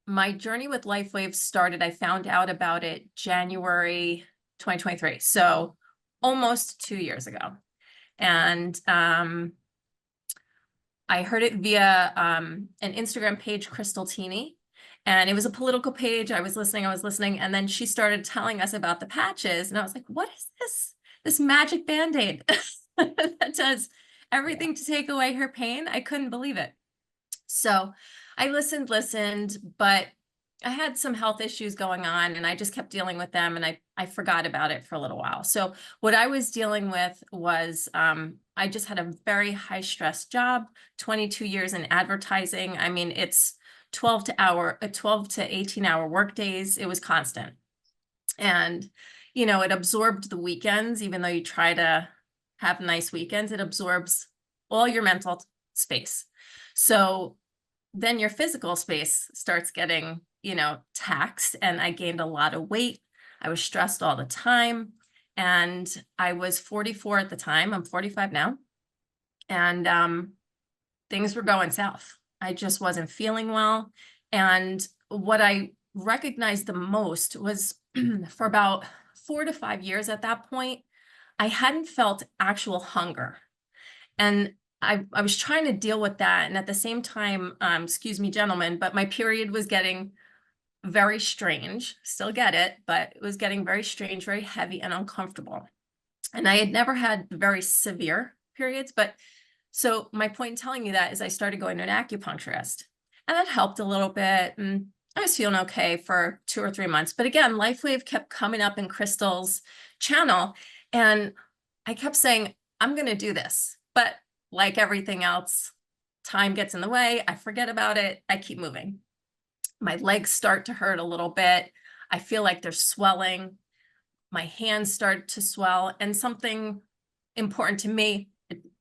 my journey with LifeWave started, I found out about it January 2023. So almost 2 years ago. And I heard it via an Instagram page, Crystal Teeny, and it was a political page. I was listening, and then she started telling us about the patches, and I was like, what is this? This magic Band-Aid that does everything to take away her pain? I couldn't believe it. So I listened, but I had some health issues going on and I just kept dealing with them, and I forgot about it for a little while. So what I was dealing with was I just had a very high stress job, 22 years in advertising. I mean, it's 12 to 18 hour work days. It was constant. And, it absorbed the weekends, even though you try to have nice weekends, it absorbs all your mental space. So then your physical space starts getting, taxed, and I gained a lot of weight. I was stressed all the time, and I was 44 at the time. I'm 45 now. And things were going south. I just wasn't feeling well. And what I recognized the most was for about 4 to 5 years at that point, I hadn't felt actual hunger. And I was trying to deal with that. And at the same time, excuse me, gentlemen, but my period was getting very strange. Still get it, but it was getting very strange, very heavy and uncomfortable. And I had never had very severe periods. But so my point in telling you that is I started going to an acupuncturist, and that helped a little bit. And I was feeling okay for 2 or 3 months. But again, LifeWave kept coming up in Crystal's channel. And I kept saying, I'm going to do this. But like everything else, time gets in the way. I forget about it. I keep moving. My legs start to hurt a little bit. I feel like they're swelling. My hands start to swell. And something important to me,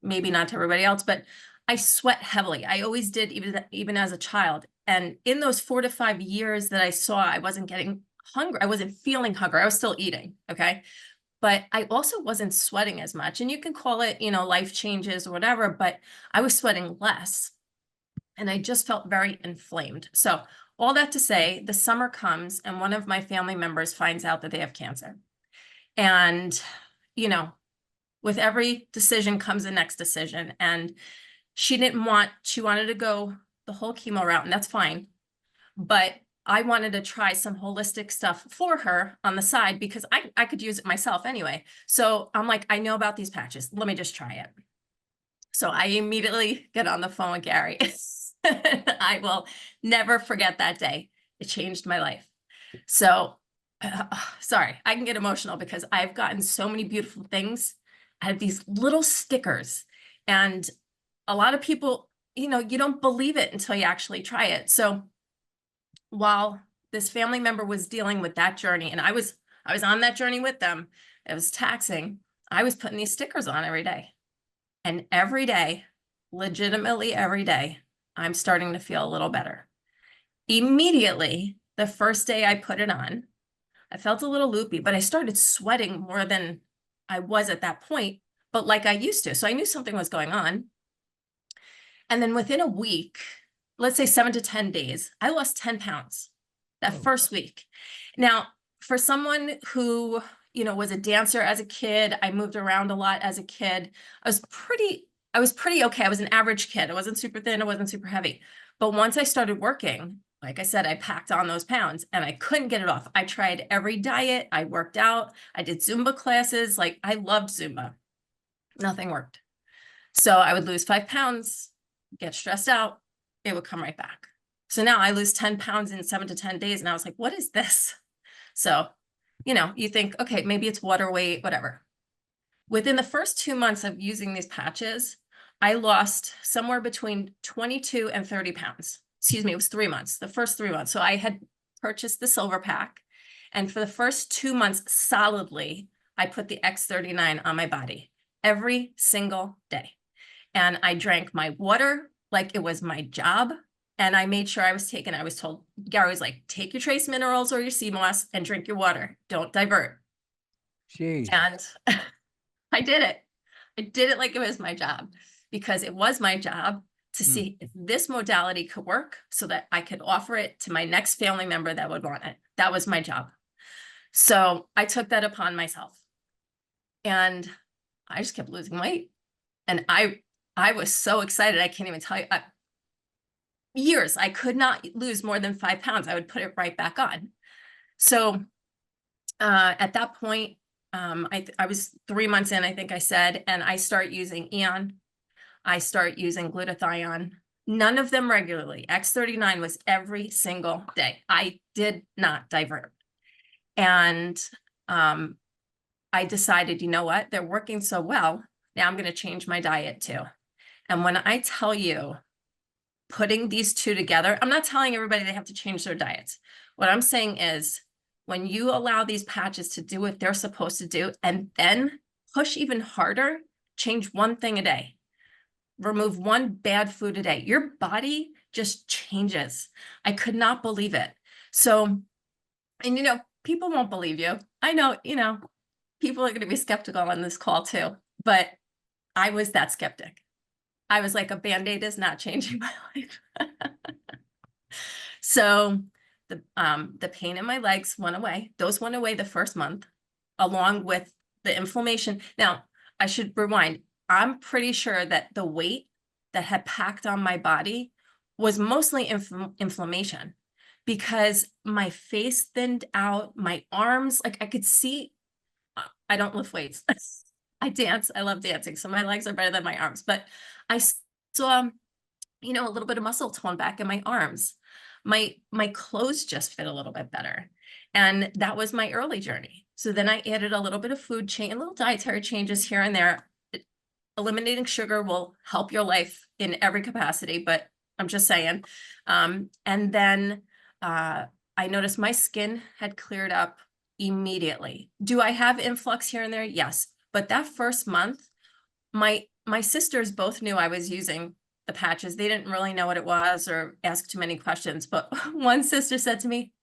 maybe not to everybody else, but I sweat heavily. I always did, even as a child. And in those 4 to 5 years that I saw, I wasn't getting hungry. I wasn't feeling hunger. I was still eating. Okay. But I also wasn't sweating as much. And you can call it, life changes or whatever, but I was sweating less. And I just felt very inflamed. So all that to say, the summer comes and one of my family members finds out that they have cancer. And, with every decision comes the next decision. And she wanted to go the whole chemo route, and that's fine. But I wanted to try some holistic stuff for her on the side because I could use it myself anyway. So I'm like, I know about these patches. Let me just try it. So I immediately get on the phone with Gary. I will never forget that day. It changed my life. So sorry, I can get emotional because I've gotten so many beautiful things out of these little stickers. And a lot of people, you don't believe it until you actually try it. So while this family member was dealing with that journey, and I was on that journey with them, it was taxing. I was putting these stickers on every day. And every day, legitimately every day, I'm starting to feel a little better. Immediately, the first day I put it on, I felt a little loopy, but I started sweating more than I was at that point, but like I used to. So I knew something was going on. And then within a week, let's say 7 to 10 days, I lost 10 pounds that first week. Now, for someone who, was a dancer as a kid, I moved around a lot as a kid. I was pretty okay. I was an average kid. I wasn't super thin. I wasn't super heavy. But once I started working, like I said, I packed on those pounds and I couldn't get it off. I tried every diet. I worked out. I did Zumba classes. Like I loved Zumba. Nothing worked. So I would lose 5 pounds, get stressed out. It would come right back. So now I lose 10 pounds in 7 to 10 days. And I was like, what is this? So, you think, okay, maybe it's water weight, whatever. Within the first 2 months of using these patches, I lost somewhere between 22 and 30 pounds. Excuse me, it was 3 months, the first 3 months. So I had purchased the silver pack. And for the first 2 months solidly, I put the X39 on my body every single day. And I drank my water like it was my job. And I made sure I was told, Gary was like, take your trace minerals or your sea moss and drink your water. Don't divert. Jeez. And I did it. I did it like it was my job because it was my job. to Mm. see if this modality could work so that I could offer it to my next family member that would want it. That was my job. So I took that upon myself, and I just kept losing weight. And I was so excited. I can't even tell you. Years, I could not lose more than 5 pounds. I would put it right back on. So at that point, I was 3 months in, I think I said, and I start using Aeon. I start using glutathione. None of them regularly. X39 was every single day. I did not divert. And I decided, you know what? They're working so well. Now I'm going to change my diet too. And when I tell you, putting these two together, I'm not telling everybody they have to change their diets. What I'm saying is, when you allow these patches to do what they're supposed to do, and then push even harder, change one thing a day, remove one bad food a day, your body just changes. I could not believe it. So, and you know, people won't believe you. I know, you know, people are going to be skeptical on this call too, but I was that skeptic. I was like, a Band-Aid is not changing my life. So the pain in my legs went away. Those went away the first month, along with the inflammation. Now, I should rewind. I'm pretty sure that the weight that had packed on my body was mostly inflammation, because my face thinned out, my arms, like I could see, I don't lift weights. I dance. I love dancing. So my legs are better than my arms, but I saw, you know, a little bit of muscle tone back in my arms. My clothes just fit a little bit better. And that was my early journey. So then I added a little bit of food change, little dietary changes here and there. Eliminating sugar will help your life in every capacity, but I'm just saying. And then I noticed my skin had cleared up immediately. Do I have influx here and there? Yes. But that first month, my sisters both knew I was using the patches. They didn't really know what it was or ask too many questions. But one sister said to me,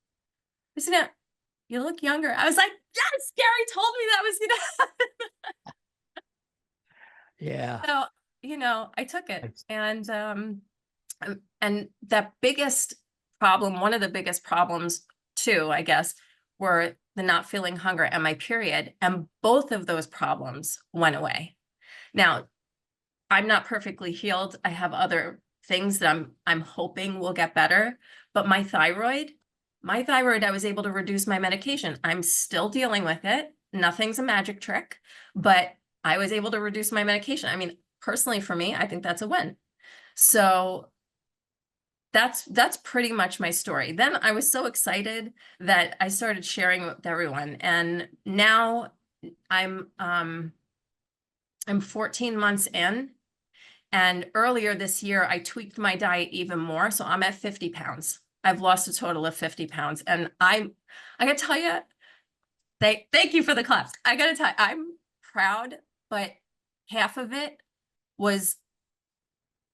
"Isn't it, you look younger?" I was like, yes, Gary told me that was, you know. Yeah. So, you know, I took it. It's, And that biggest problem, one of the biggest problems too, I guess, were the not feeling hunger and my period. And both of those problems went away. Now, I'm not perfectly healed. I have other things that I'm hoping will get better, but my thyroid, I was able to reduce my medication. I'm still dealing with it. Nothing's a magic trick, but I was able to reduce my medication. I mean, personally for me, I think that's a win. So that's pretty much my story. Then I was so excited that I started sharing with everyone, and now I'm 14 months in. And earlier this year, I tweaked my diet even more. So I'm at 50 pounds. I've lost a total of 50 pounds. And I gotta tell you, thank you for the claps. I gotta tell you, I'm proud, but half of it was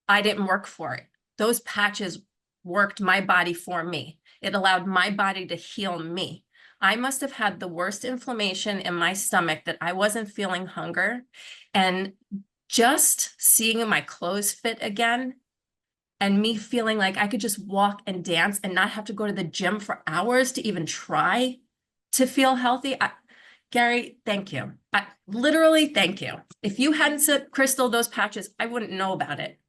I didn't work for it. Those patches worked my body for me. It allowed my body to heal me. I must have had the worst inflammation in my stomach that I wasn't feeling hunger. And just seeing my clothes fit again, and me feeling like I could just walk and dance and not have to go to the gym for hours to even try to feel healthy. Gary, thank you. Literally, thank you. If you hadn't said, Crystal, those patches, I wouldn't know about it.